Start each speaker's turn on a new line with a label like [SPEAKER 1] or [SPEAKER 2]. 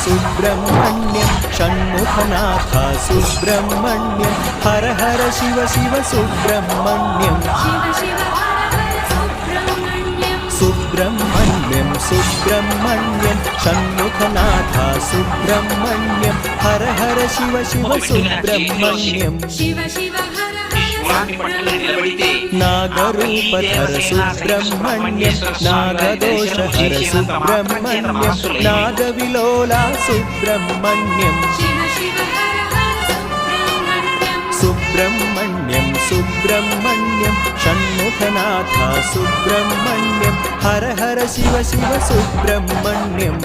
[SPEAKER 1] Subrahmanyam Shanmukhanath Subrahmanyam हर हर Shiv Shiv Subrahmanyam Subrahmanyam Subrahmanyam Shanmukhanath Subrahmanyam हर हर Shiv Shiv Subrahmanyam नागरूपधर Subrahmanyam नागदोषहर Subrahmanyam नागविलोला Subrahmanyam Subrahmanyam Subrahmanyam Shanmukhanath Subrahmanyam हर हर Shiv Shiv Subrahmanyam